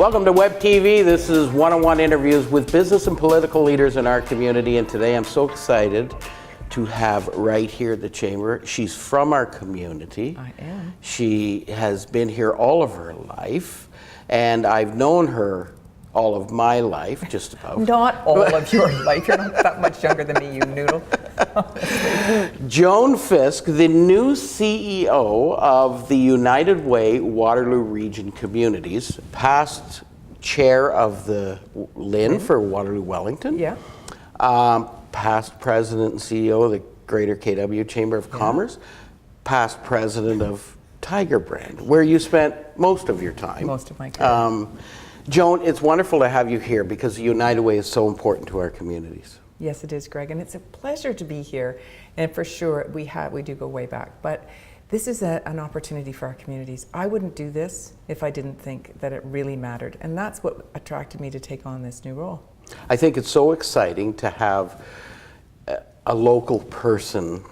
Welcome to Web TV. This is one-on-one interviews with business and political leaders in our community. And today I'm so excited to have right here at the Chamber. She's from our community. I am. She has been here all of her life. And I've known her all of my life, just about. Not all of your life. You're not that much younger than me, you noodle. Joan Fisk, the new CEO of the United Way Waterloo Region Communities, past chair of the LIN for Waterloo Wellington, Yeah. Past president and CEO of the Greater KW Chamber of Commerce, past president of Tiger Brand, where you spent most of your time. Most of my career. Joan, it's wonderful to have you here because the United Way is so important to our communities. Yes, it is, Greg, and it's a pleasure to be here. And for sure, we do go way back. But this is an opportunity for our communities. I wouldn't do this if I didn't think that it really mattered. And that's what attracted me to take on this new role. I think it's so exciting to have a local person,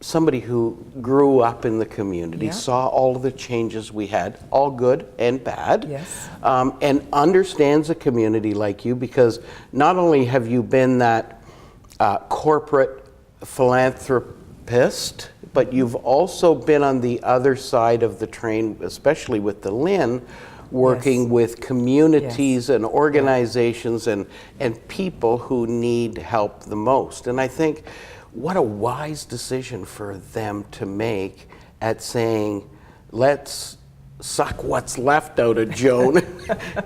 somebody who grew up in the community, saw all of the changes we had, all good and bad, Yes. And understands a community like you, because not only have you been that corporate philanthropist, but you've also been on the other side of the train, especially with the LIN, working with communities and organizations and people who need help the most. And I think what a wise decision for them to make at saying, let's suck what's left out of Joan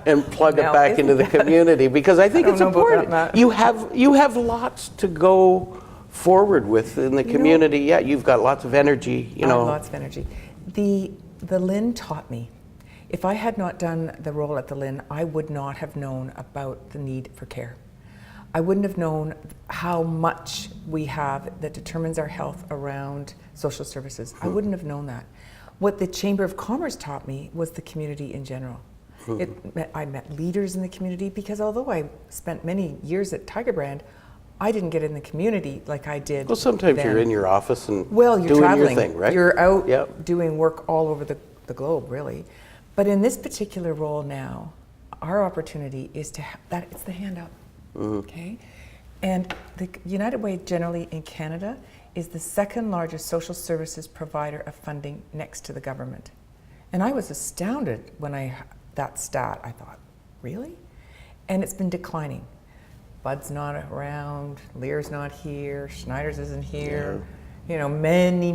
and plug it back into the community, because I think it's important. You have lots to go forward with in the community. Yeah, you've got lots of energy, you know. Lots of energy. The LIN taught me. If I had not done the role at the LIN, I would not have known about the need for care. I wouldn't have known how much we have that determines our health around social services. I wouldn't have known that. What the Chamber of Commerce taught me was the community in general. I met leaders in the community, because although I spent many years at Tiger Brand, I didn't get in the community like I did. Well, sometimes then. You're in your office and you're doing traveling. your thing, right? You're out doing work all over the globe, really. But in this particular role now, our opportunity is to it's the hand up. Okay, and the United Way generally in Canada is the second largest social services provider of funding next to the government. And I was astounded when that stat. I thought, really? And it's been declining. Bud's not around, Lear's not here, Schneider's isn't here. You know, many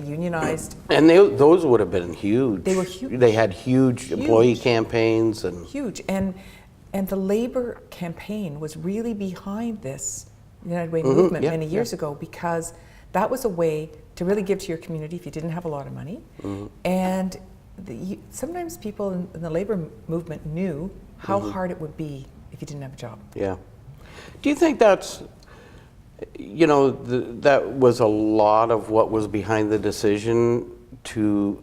unionized. And those would have been huge. They were huge. They had huge employee campaigns and huge. And the labor campaign was really behind this United Way movement many years ago, because that was a way to really give to your community if you didn't have a lot of money. And sometimes people in the labor movement knew how hard it would be if you didn't have a job. Yeah. Do you think that's, you know, that was a lot of what was behind the decision to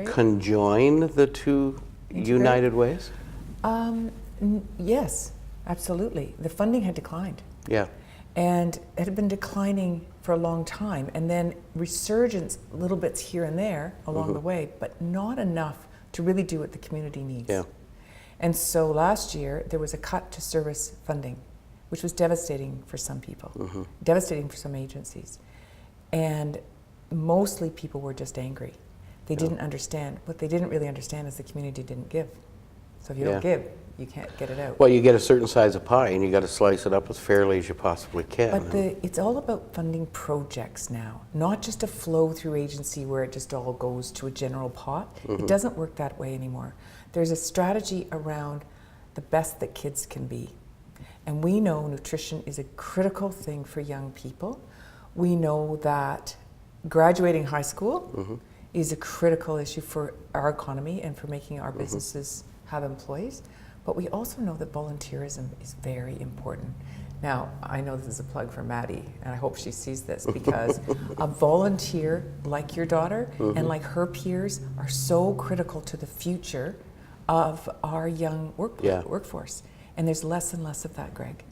conjoin the two United Ways? Yes, absolutely. The funding had declined. Yeah. And it had been declining for a long time. And then resurgence, little bits here and there along the way, but not enough to really do what the community needs. Yeah. And so last year, there was a cut to service funding, which was devastating for some people, devastating for some agencies. And mostly people were just angry. They didn't understand. What they didn't really understand is the community didn't give. So if you don't give, you can't get it out. Well, you get a certain size of pie and you got to slice it up as fairly as you possibly can. But it's all about funding projects now, not just a flow through agency where it just all goes to a general pot. It doesn't work that way anymore. There's a strategy around the best that kids can be. And we know nutrition is a critical thing for young people. We know that graduating high school is a critical issue for our economy and for making our businesses have employees. But we also know that volunteerism is very important. Now, I know this is a plug for Maddie, and I hope she sees this, because a volunteer like your daughter and like her peers are so critical to the future of our young workforce. And there's less and less of that, Greg.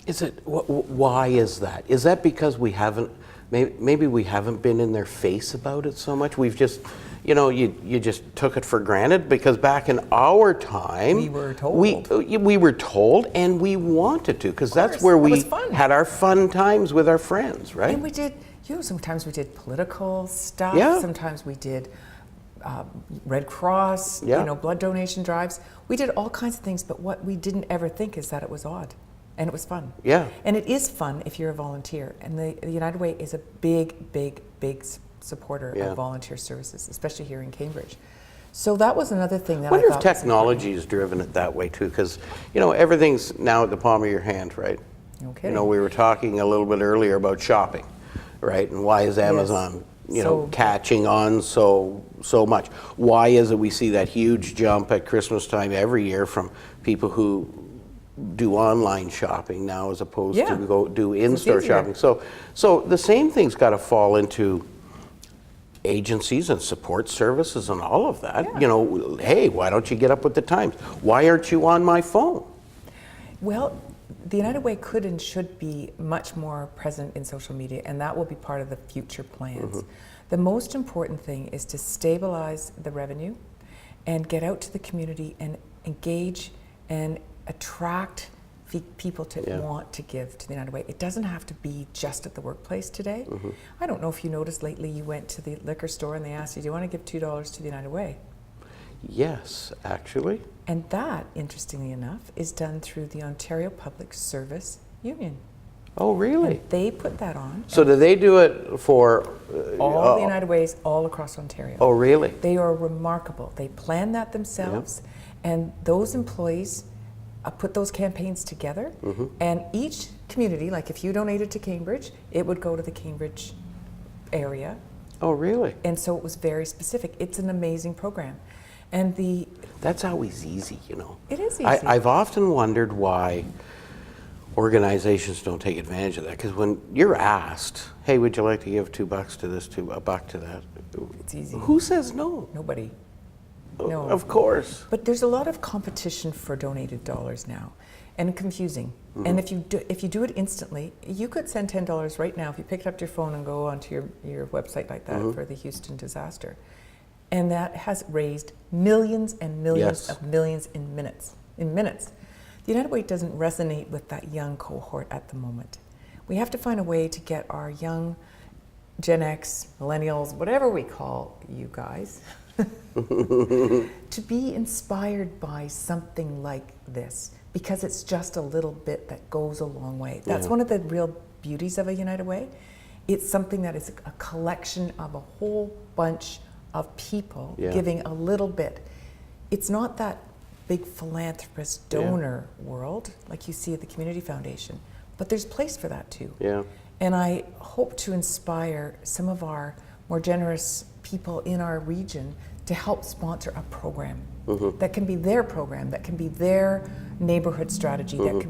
Is it, why is that? Is that because we haven't, maybe we haven't been in their face about it so much? We've just, you just took it for granted, because back in our time, We were told. We were told, and we wanted to, because that's where we had our fun times with our friends, right? And we did, sometimes we did political stuff. Yeah. Sometimes we did Red Cross, Yeah. blood donation drives. We did all kinds of things, but what we didn't ever think is that it was odd. And it was fun. Yeah. And it is fun if you're a volunteer. And the United Way is a big, big, big supporter Yeah. of volunteer services, especially here in Cambridge. So that was another thing that I wonder I if thought was technology has driven it that way too, because everything's now at the palm of your hand, right? Okay. We were talking a little bit earlier about shopping, right? And why is Amazon, catching on so much? Why is it we see that huge jump at Christmas time every year from people who do online shopping now as opposed to go do in-store shopping? So the same thing's got to fall into agencies and support services and all of that. Yeah. Hey, why don't you get up with the times? Why aren't you on my phone? Well, the United Way could and should be much more present in social media, and that will be part of the future plans. The most important thing is to stabilize the revenue and get out to the community and engage and attract people to want to give to the United Way. It doesn't have to be just at the workplace today. I don't know if you noticed lately, you went to the liquor store and they asked you, do you want to give $2 to the United Way? Yes, actually. And that, interestingly enough, is done through the Ontario Public Service Union. Oh, really? And they put that on. So do they do it for All the United Ways all across Ontario. Oh, really? They are remarkable. They plan that themselves, and those employees put those campaigns together. And each community, like if you donated to Cambridge, it would go to the Cambridge area. Oh, really? And so it was very specific. It's an amazing program. And That's always easy, It is easy. I've often wondered why organizations don't take advantage of that, because when you're asked, hey, would you like to give $2 to this, $1 to that? It's easy. Who says no? Nobody. No. Of course. But there's a lot of competition for donated dollars now, and confusing. And if you do it instantly, you could send $10 right now if you picked up your phone and go onto your website like that for the Houston disaster. And that has raised millions and millions of millions in minutes. The United Way doesn't resonate with that young cohort at the moment. We have to find a way to get our young Gen X, millennials, whatever we call you guys, to be inspired by something like this, because it's just a little bit that goes a long way. That's one of the real beauties of a United Way. It's something that is a collection of a whole bunch of people giving a little bit. It's not that big philanthropist donor world like you see at the Community Foundation, but there's place for that too. Yeah. And I hope to inspire some of our more generous people in our region to help sponsor a program that can be their program, that can be their neighborhood strategy, that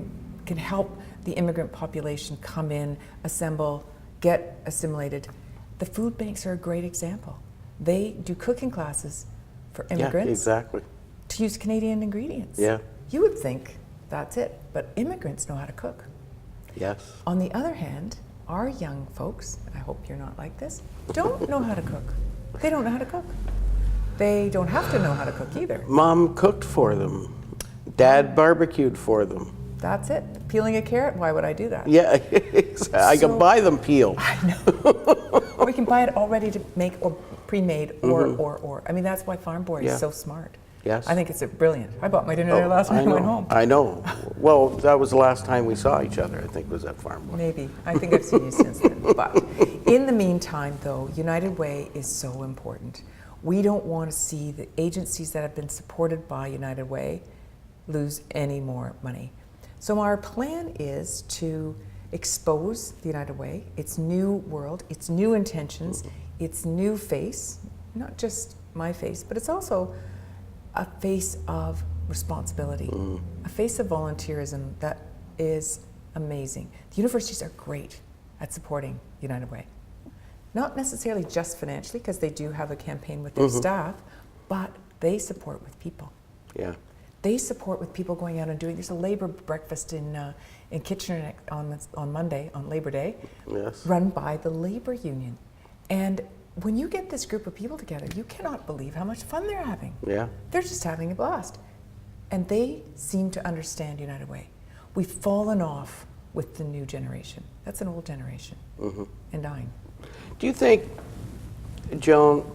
can help the immigrant population come in, assemble, get assimilated. The food banks are a great example. They do cooking classes for immigrants. Yeah, exactly. To use Canadian ingredients. Yeah. You would think that's it, but immigrants know how to cook. Yes. On the other hand, our young folks, I hope you're not like this, don't know how to cook. They don't know how to cook. They don't have to know how to cook either. Mom cooked for them. Dad barbecued for them. That's it. Peeling a carrot, why would I do that? Yeah, I can buy them peeled. I know. Or we can buy it all ready to make or pre-made or. I mean, that's why Farm Boy is so smart. Yes. I think it's brilliant. I bought my dinner there last night and went home. I know. Well, that was the last time we saw each other, I think, was at Farm Boy. Maybe. I think I've seen you since then. But in the meantime, though, United Way is so important. We don't want to see the agencies that have been supported by United Way lose any more money. So our plan is to expose the United Way, its new world, its new intentions, its new face, not just my face, but it's also a face of responsibility, a face of volunteerism that is amazing. The universities are great at supporting United Way. Not necessarily just financially, because they do have a campaign with their staff, but they support with people. Yeah. They support with people going out and doing. There's a labor breakfast in Kitchener on Monday, on Labor Day, Yes. run by the labor union. And when you get this group of people together, you cannot believe how much fun they're having. Yeah. They're just having a blast. And they seem to understand United Way. We've fallen off with the new generation. That's an old generation and dying. Do you think, Joan,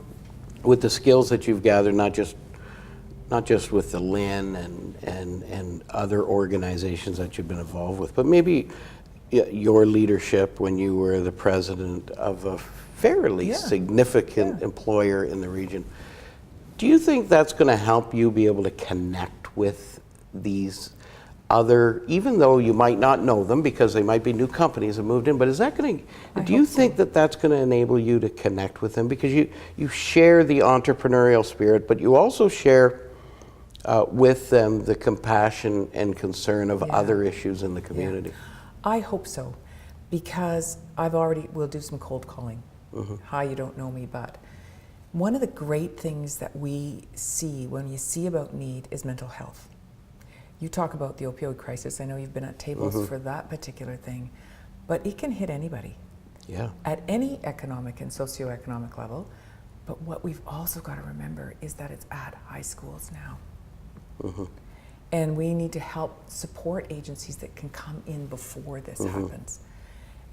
with the skills that you've gathered, not just with the Lynn and other organizations that you've been involved with, but maybe your leadership when you were the president of a fairly significant employer in the region, do you think that's going to help you be able to connect with these other, even though you might not know them because they might be new companies that moved in, but is that going to, do you think that that's going to enable you to connect with them? Because you share the entrepreneurial spirit, but you also share with them the compassion and concern of other issues in the community. Yeah. I hope so, because we'll do some cold calling. Hi, you don't know me, but one of the great things that we see when you see about need is mental health. You talk about the opioid crisis. I know you've been at tables for that particular thing, but it can hit anybody at any economic and socioeconomic level. But what we've also got to remember is that it's at high schools now. And we need to help support agencies that can come in before this happens.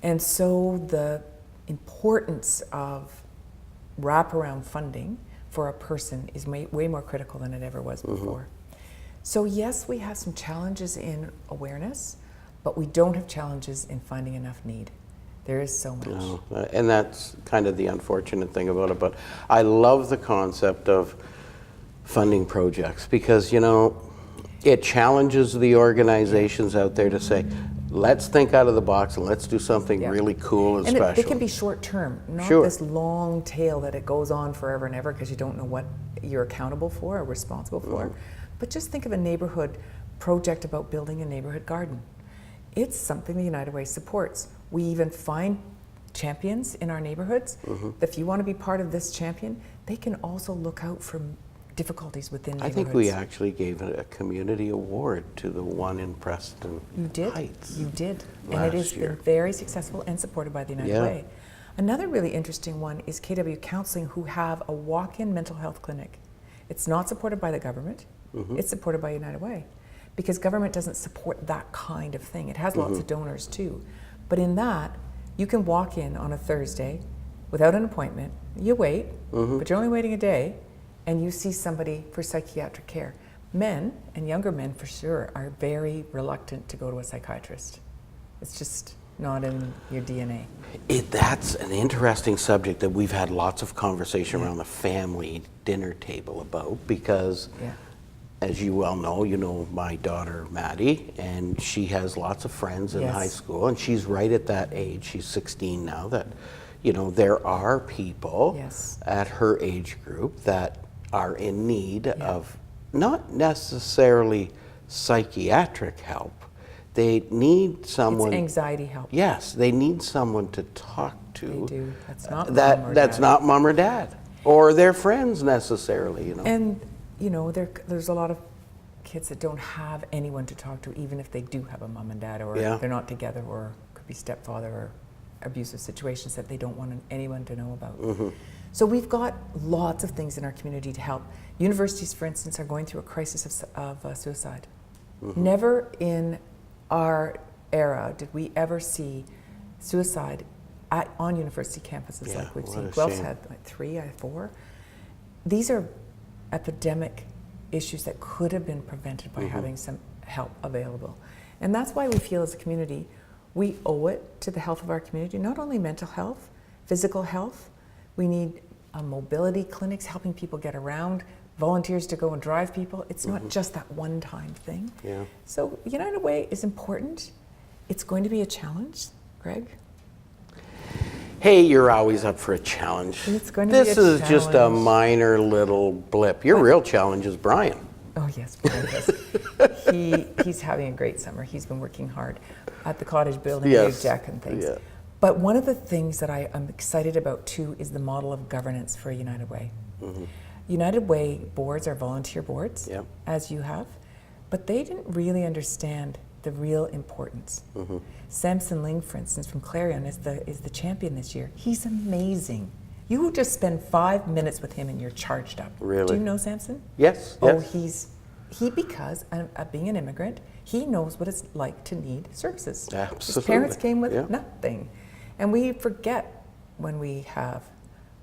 And so the importance of wraparound funding for a person is way more critical than it ever was before. So yes, we have some challenges in awareness, but we don't have challenges in finding enough need. There is so much. And that's kind of the unfortunate thing about it, but I love the concept of funding projects because, you know, it challenges the organizations out there to say, let's think out of the box and let's do something really cool and special. It can be short term, not this long tail that it goes on forever and ever because you don't know what you're accountable for or responsible for. But just think of a neighborhood project about building a neighborhood garden. It's something the United Way supports. We even find champions in our neighborhoods. If you want to be part of this champion, they can also look out for difficulties within neighborhoods. I think we actually gave a community award to the one in Preston Heights. You did. And it has been very successful and supported by the United Way. Another really interesting one is KW Counseling, who have a walk-in mental health clinic. It's not supported by the government. It's supported by United Way because government doesn't support that kind of thing. It has lots of donors too. But in that, you can walk in on a Thursday without an appointment. You wait, but you're only waiting a day, and you see somebody for psychiatric care. Men, and younger men for sure, are very reluctant to go to a psychiatrist. It's just not in your DNA. That's an interesting subject that we've had lots of conversation around the family dinner table about because as you well know, you know my daughter Maddie, and she has lots of friends in high school, and she's right at that age, she's 16 now, that, you know, there are people at her age group that are in need of not necessarily psychiatric help. They need someone. It's anxiety help. Yes, they need someone to talk to. They do. That's not that's not mom or dad or their friends necessarily, you know. And you know, there's a lot of kids that don't have anyone to talk to, even if they do have a mom and dad, or they're not together, or could be stepfather, or abusive situations that they don't want anyone to know about. So we've got lots of things in our community to help. Universities, for instance, are going through a crisis of suicide. Never in our era did we ever see suicide on university campuses like we've seen. Guelph's had like 3 or 4. These are epidemic issues that could have been prevented by having some help available. And that's why we feel as a community, we owe it to the health of our community, not only mental health, physical health. We need mobility clinics helping people get around, volunteers to go and drive people. It's not just that one-time thing. So United Way is important. It's going to be a challenge, Greg. Hey, you're always up for a challenge. It's going to be a challenge. This is just a minor little blip. Your real challenge is Brian. Oh yes, Brian Fisk. He's having a great summer. He's been working hard at the cottage building, big deck and things. But one of the things that I am excited about too is the model of governance for United Way. United Way boards are volunteer boards, as you have. but they didn't really understand the real importance. Samson Ling, for instance, from Clarion is the champion this year. He's amazing. You just spend 5 minutes with him and you're charged up. Really? Do you know Samson? Yes. Oh, yes. because being an immigrant, he knows what it's like to need services. Absolutely. His parents came with Yeah. nothing. And we forget when we have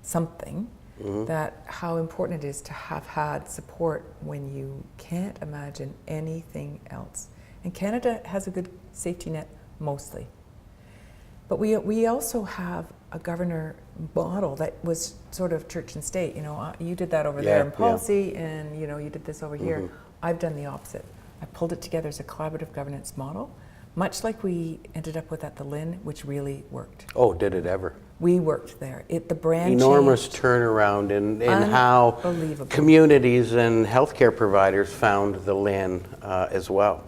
something that how important it is to have had support when you can't imagine anything else. And Canada has a good safety net mostly. But we also have a governor model that was sort of church and state. You know, you did that over there in policy, and you know, you did this over here. I've done the opposite. I pulled it together as a collaborative governance model, much like we ended up with at the Lynn, which really worked. Oh, did it ever? We worked there. The brand Enormous changed. turnaround in how Unbelievable. communities and healthcare providers found the Lynn as well.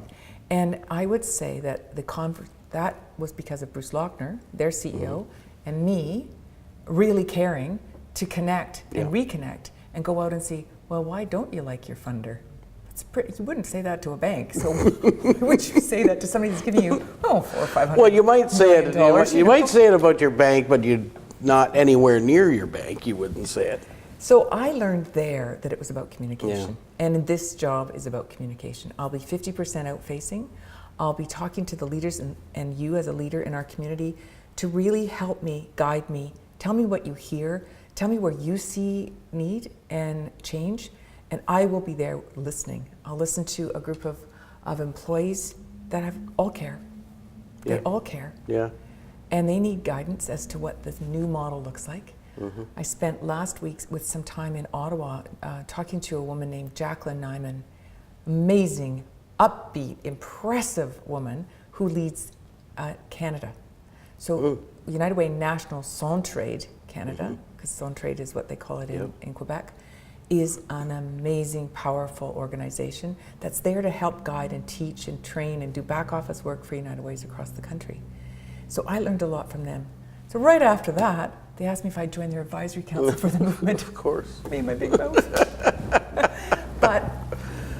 And I would say that that was because of Bruce Lochner, their CEO, and me really caring to connect and reconnect and go out and see, well, why don't you like your funder? You wouldn't say that to a bank, so would you say that to somebody who's giving you, $400 or $500? Well, you might say it. You know? might say it about your bank, but you're not anywhere near your bank. You wouldn't say it. So I learned there that it was about communication, and this job is about communication. I'll be 50% out facing. I'll be talking to the leaders and you as a leader in our community to really help me, guide me, tell me what you hear, tell me where you see need and change, and I will be there listening. I'll listen to a group of employees that all care. They all care. Yeah. And they need guidance as to what this new model looks like. I spent last week with some time in Ottawa talking to a woman named Jacqueline Nyman, amazing, upbeat, impressive woman who leads Canada. So United Way National Centraide Canada, because Centraide is what they call it in Quebec, is an amazing, powerful organization that's there to help guide and teach and train and do back office work for United Ways across the country. So I learned a lot from them. So right after that, they asked me if I'd join their advisory council for the movement. Of course. Made my big mouth. But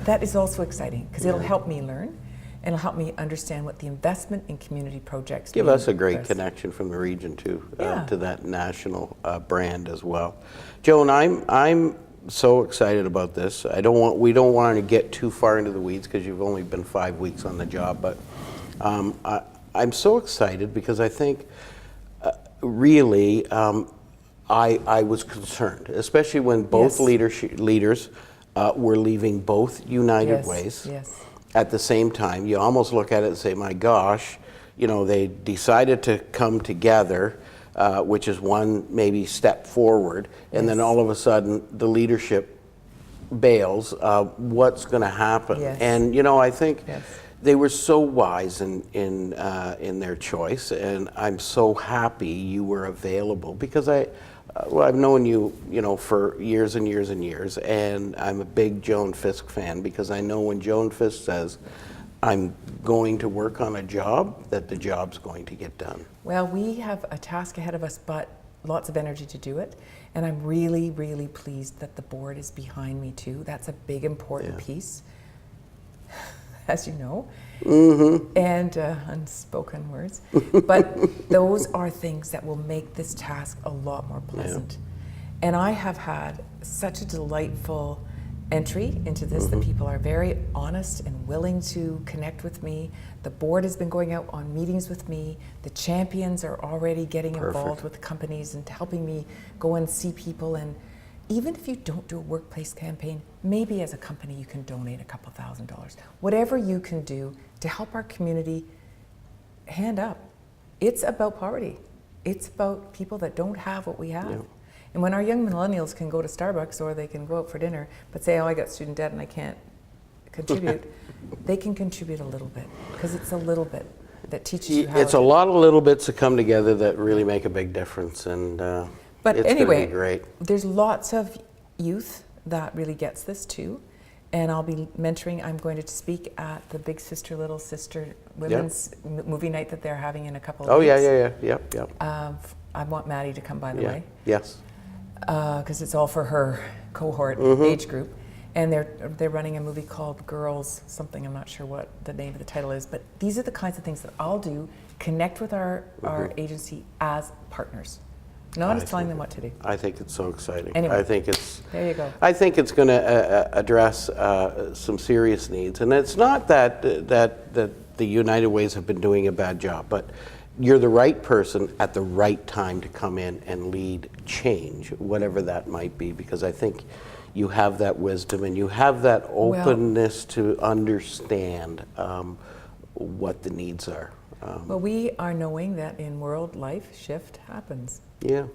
that is also exciting because it'll help me learn and it'll help me understand what the investment in community projects Give mean us a great for us. connection from the region too, Yeah. to that national brand as well. Joan, I'm so excited about this. We don't want to get too far into the weeds because you've only been 5 weeks on the job, but I'm so excited because I think really I was concerned, especially when both leaders were leaving both United Ways at the same time. You almost look at it and say, my gosh, you know, they decided to come together, which is one maybe step forward, and then all of a sudden the leadership bails. What's going to happen? And you know, I think they were so wise in their choice, and I'm so happy you were available because I've known you, you know, for years and years and years, and I'm a big Joan Fisk fan because I know when Joan Fisk says, I'm going to work on a job, that the job's going to get done. Well, we have a task ahead of us, but lots of energy to do it, and I'm really, really pleased that the board is behind me too. That's a big, important piece, as you know, and unspoken words. But those are things that will make this task a lot more pleasant. And I have had such a delightful entry into this. The people are very honest and willing to connect with me. The board has been going out on meetings with me. The champions are already getting involved with companies and helping me go and see people. And even if you don't do a workplace campaign, maybe as a company you can donate a couple $1,000. Whatever you can do to help our community, hand up. It's about poverty. It's about people that don't have what we have. And when our young millennials can go to Starbucks or they can go out for dinner, but say, oh, I got student debt and I can't contribute, they can contribute a little bit, because it's a little bit that teaches you how It's a lot of little bits that come together that really make a big difference, and but it's anyway, gonna be great. There's lots of youth that really gets this too, and I'll be mentoring. I'm going to speak at the Big Sister Little Sister women's movie night that they're having in a couple of weeks. Yep. I want Maddie to come, by the way. Yes. Because it's all for her cohort age group. And they're running a movie called Girls something. I'm not sure what the name of the title is, but these are the kinds of things that I'll do. Connect with our agency as partners, not as telling them what to do. I think it's so exciting. Anyway, I think it's. There you go. I think it's going to address some serious needs, and it's not that the United Ways have been doing a bad job, but you're the right person at the right time to come in and lead change, whatever that might be, because I think you have that wisdom and you have that openness to understand what the needs are. Well, we are knowing that in world life, shift happens. Yeah.